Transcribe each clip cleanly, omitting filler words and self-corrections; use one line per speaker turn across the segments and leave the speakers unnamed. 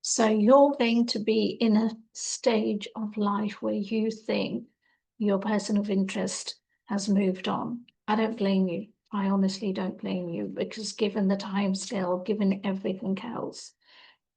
So you're going to be in a stage of life where you think your person of interest has moved on. I don't blame you. I honestly don't blame you, because given the time scale, given everything else,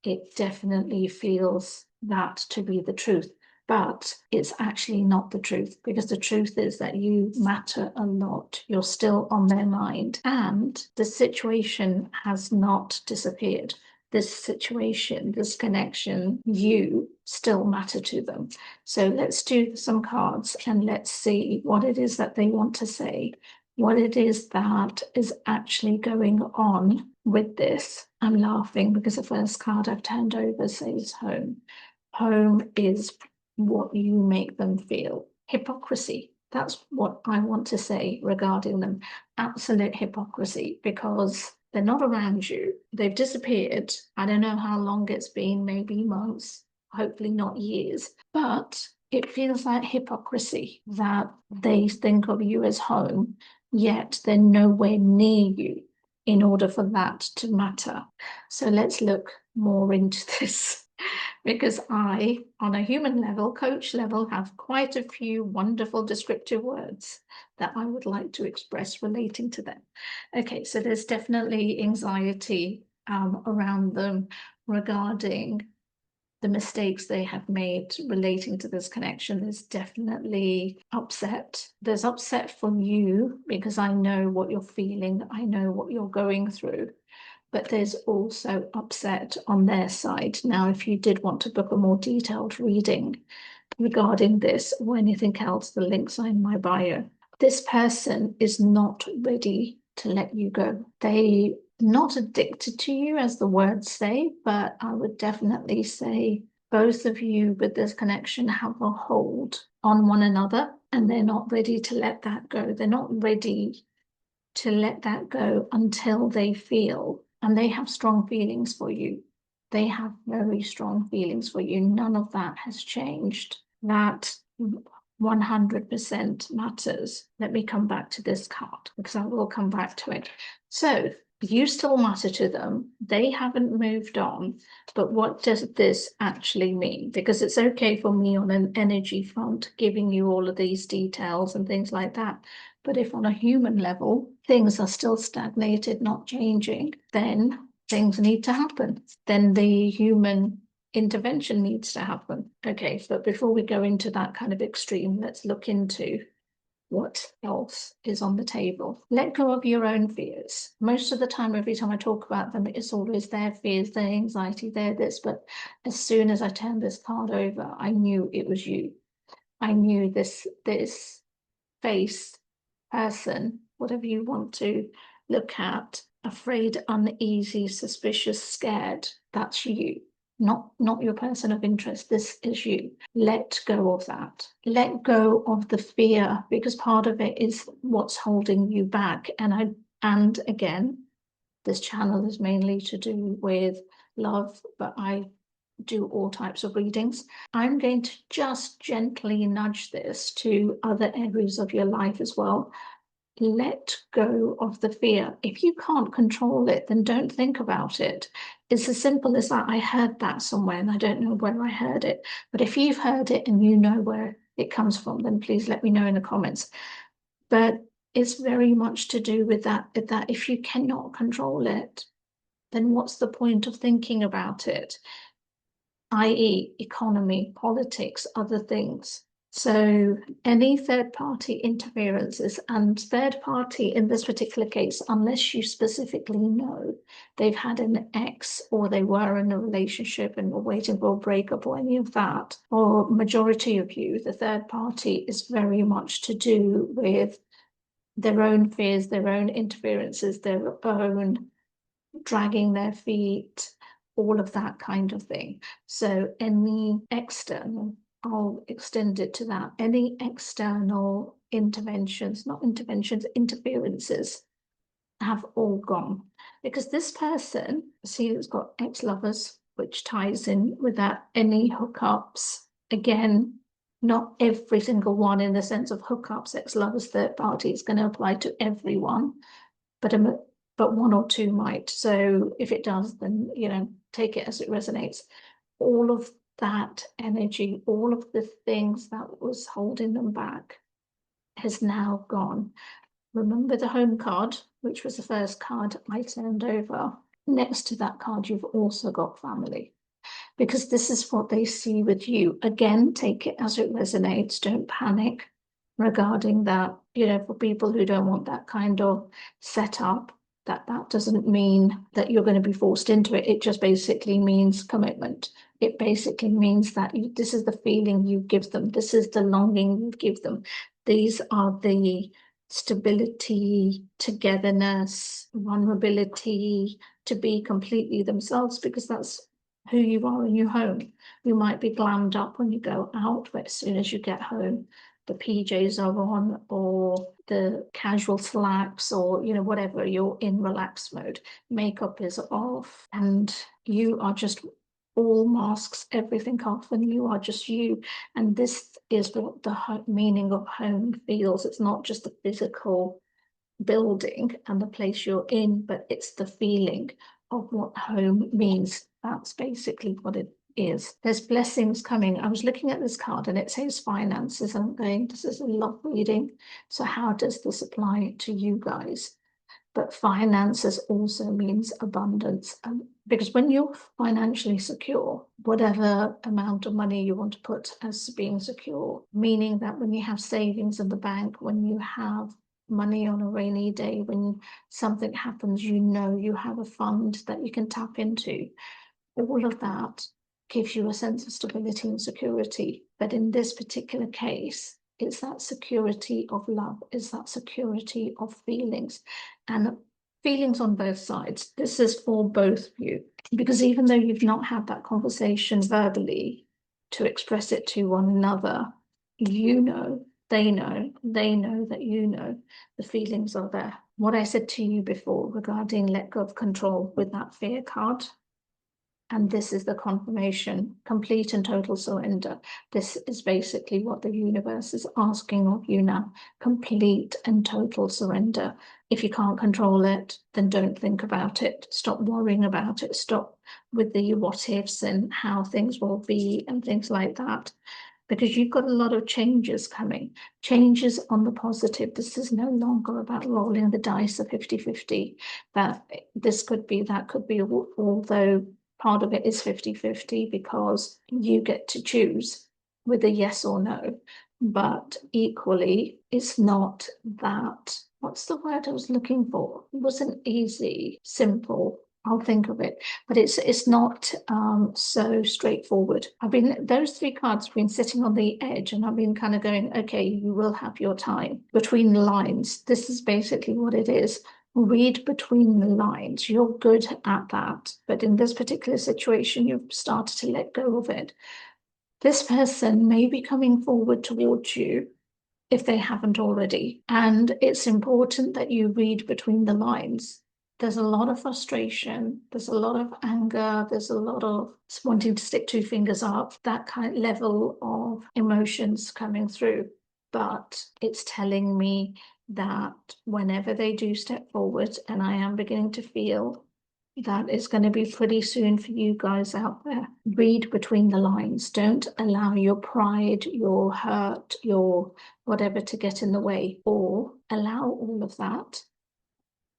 it definitely feels that to be the truth. But it's actually not the truth, because the truth is that you matter a lot. You're still on their mind, and the situation has not disappeared. This situation, this connection, you still matter to them. So let's do some cards and let's see what it is that they want to say, what it is that is actually going on with this. I'm laughing because the first card I've turned over says home. Home is what you make them feel. Hypocrisy. That's what I want to say regarding them. Absolute hypocrisy, because they're not around you. They've disappeared. I don't know how long it's been, maybe months, hopefully not years, but it feels like hypocrisy that they think of you as home, yet they're nowhere near you in order for that to matter. So let's look more into this, because I, on a human level, coach level, have quite a few wonderful descriptive words that I would like to express relating to them. Okay, so there's definitely anxiety around them regarding the mistakes they have made relating to this connection. There's definitely upset. There's upset from you because I know what you're feeling. I know what you're going through. But there's also upset on their side. Now, if you did want to book a more detailed reading regarding this or anything else, the links are in my bio. This person is not ready to let you go. They're not addicted to you, as the words say, but I would definitely say both of you with this connection have a hold on one another, and they're not ready to let that go. They're not ready to let that go until they feel, and they have strong feelings for you. They have very strong feelings for you. None of that has changed. That 100% matters. Let me come back to this card, because I will come back to it. So you still matter to them. They haven't moved on. But what does this actually mean? Because it's okay for me on an energy front, giving you all of these details and things like that. But if on a human level, things are still stagnated, not changing, then things need to happen. Then the human intervention needs to happen. Okay, but before we go into that kind of extreme, let's look into what else is on the table. Let go of your own fears. Most of the time, every time I talk about them, it's always their fears, their anxiety, their this. But as soon as I turned this card over, I knew it was you. I knew this face, person, whatever you want to look at, afraid, uneasy, suspicious, scared, that's you. Not your person of interest. This is you. Let go of that. Let go of the fear, because part of it is what's holding you back. And again, this channel is mainly to do with love, but I do all types of readings. I'm going to just gently nudge this to other areas of your life as well. Let go of the fear. If you can't control it, then don't think about it. It's as simple as that. I heard that somewhere and I don't know where I heard it. But if you've heard it and you know where it comes from, then please let me know in the comments. But it's very much to do with that if you cannot control it, then what's the point of thinking about it? i.e. economy, politics, other things. So any third-party interferences, and third-party in this particular case, unless you specifically know they've had an ex or they were in a relationship and were waiting for a breakup or any of that, or majority of you, the third party is very much to do with their own fears, their own interferences, their own dragging their feet, all of that kind of thing. So any external, I'll extend it to that, any external interventions, not interventions, interferences have all gone. Because this person, see, it's got ex-lovers, which ties in with that, any hookups, again, not every single one in the sense of hookups, ex-lovers, third party, is going to apply to everyone, but one or two might. So if it does, then, take it as it resonates. all of that energy, all of the things that was holding them back has now gone. Remember the home card, which was the first card I turned over. Next to that card, you've also got family, because this is what they see with you. Again, take it as it resonates. Don't panic regarding that. You know, for people who don't want that kind of setup, that doesn't mean that you're going to be forced into it. It just basically means commitment. It basically means that this is the feeling you give them. This is the longing you give them. These are the stability, togetherness, vulnerability, to be completely themselves, because that's who you are in your home. You might be glammed up when you go out, but as soon as you get home, the PJs are on, or the casual slacks, or whatever, you're in relaxed mode. Makeup is off, and you are just all masks, everything off, and you are just you. And this is what the meaning of home feels. It's not just the physical building and the place you're in, but it's the feeling of what home means. That's basically what it is. There's blessings coming. I was looking at this card and it says finances. I'm going, this is a love reading. So how does this apply to you guys? But finances also means abundance. Because when you're financially secure, whatever amount of money you want to put as being secure, meaning that when you have savings in the bank, when you have money on a rainy day, when something happens, you have a fund that you can tap into. All of that gives you a sense of stability and security. But in this particular case, it's that security of love, it's that security of feelings, and feelings on both sides. This is for both of you, because even though you've not had that conversation verbally to express it to one another, they know that the feelings are there. What I said to you before regarding let go of control with that fear card, and this is the confirmation, complete and total surrender. This is basically what the universe is asking of you now, complete and total surrender. If you can't control it, then don't think about it. Stop worrying about it. Stop with the what ifs and how things will be and things like that, because you've got a lot of changes coming, changes on the positive. This is no longer about rolling the dice of 50-50, that this could be, that could be, although part of it is 50-50 because you get to choose with a yes or no. But equally, it's not that, what's the word I was looking for? It wasn't easy, simple. I'll think of it, but it's not so straightforward. Those three cards have been sitting on the edge, and I've been kind of going, okay, you will have your time between the lines. This is basically what it is. Read between the lines. You're good at that, but in this particular situation, you've started to let go of it. This person may be coming forward towards you if they haven't already, and it's important that you read between the lines. There's a lot of frustration, there's a lot of anger, there's a lot of wanting to stick two fingers up, that kind of level of emotions coming through. But it's telling me that whenever they do step forward, and I am beginning to feel that it's going to be pretty soon for you guys out there, read between the lines. Don't allow your pride, your hurt, your whatever to get in the way, or allow all of that,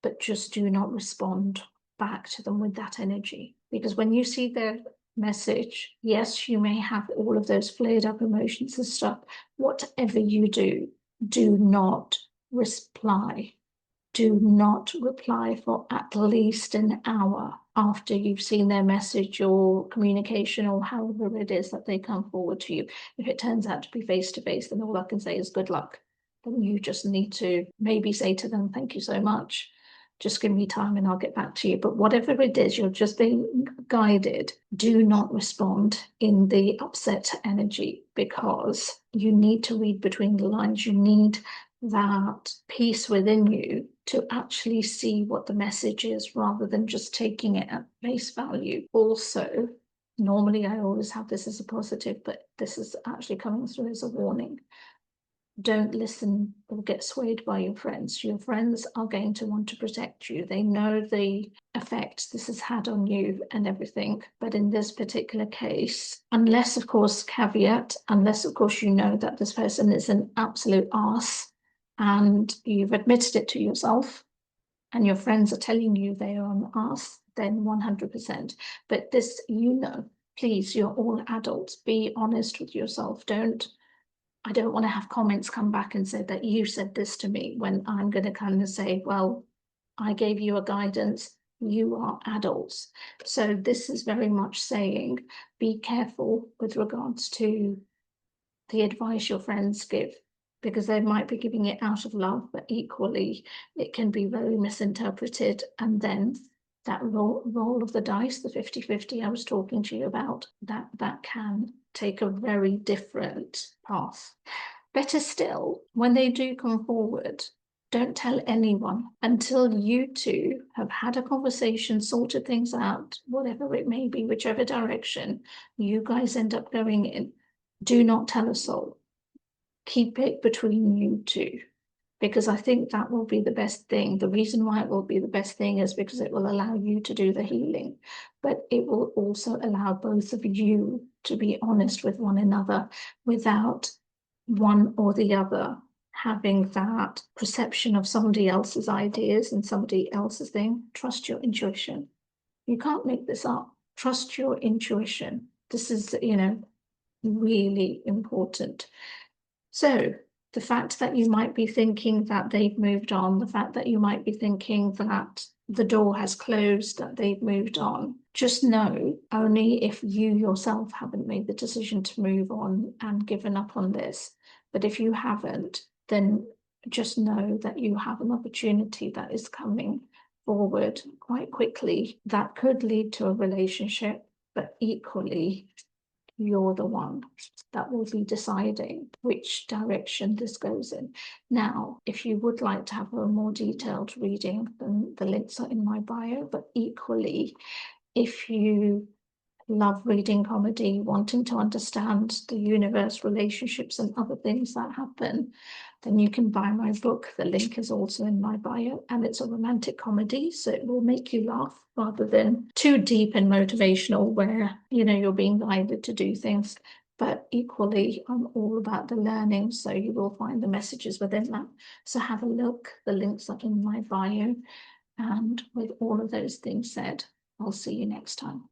but just do not respond back to them with that energy. Because when you see their message, yes, you may have all of those flared up emotions and stuff. Whatever you do, do not reply. Do not reply for at least an hour after you've seen their message or communication or however it is that they come forward to you. If it turns out to be face-to-face, then all I can say is good luck. Then you just need to maybe say to them, thank you so much. Just give me time and I'll get back to you. But whatever it is, you're just being guided. Do not respond in the upset energy, because you need to read between the lines. You need that peace within you to actually see what the message is rather than just taking it at face value. Also, normally I always have this as a positive, but this is actually coming through as a warning. don't listen or get swayed by your friends. Your friends are going to want to protect you. They know the effect this has had on you and everything. But in this particular case, unless, of course, caveat, unless, of course, you know that this person is an absolute arse and you've admitted it to yourself and your friends are telling you they are an arse, then 100%. But this, please, you're all adults. Be honest with yourself. I don't want to have comments come back and say that you said this to me, when I'm going to kind of say, well, I gave you a guidance, you are adults. So this is very much saying, be careful with regards to the advice your friends give, because they might be giving it out of love, but equally it can be very misinterpreted. And then that roll of the dice, the 50-50 I was talking to you about, that can take a very different path. Better still, when they do come forward, don't tell anyone until you two have had a conversation, sorted things out, whatever it may be, whichever direction you guys end up going in. Do not tell a soul. Keep it between you two, because I think that will be the best thing. The reason why it will be the best thing is because it will allow you to do the healing, but it will also allow both of you to be honest with one another without one or the other having that perception of somebody else's ideas and somebody else's thing. Trust your intuition. You can't make this up. Trust your intuition. This is, really important. So the fact that you might be thinking that they've moved on, the fact that you might be thinking that the door has closed, that they've moved on, just know only if you yourself haven't made the decision to move on and given up on this. But if you haven't, then just know that you have an opportunity that is coming forward quite quickly that could lead to a relationship, but equally you're the one that will be deciding which direction this goes in. Now, if you would like to have a more detailed reading, then the links are in my bio, but equally, if you love reading comedy, wanting to understand the universe, relationships, and other things that happen, then you can buy my book. The link is also in my bio, and it's a romantic comedy, so it will make you laugh rather than too deep and motivational where, you're being guided to do things. But equally, I'm all about the learning, so you will find the messages within that. So have a look. The links are in my bio. And with all of those things said, I'll see you next time.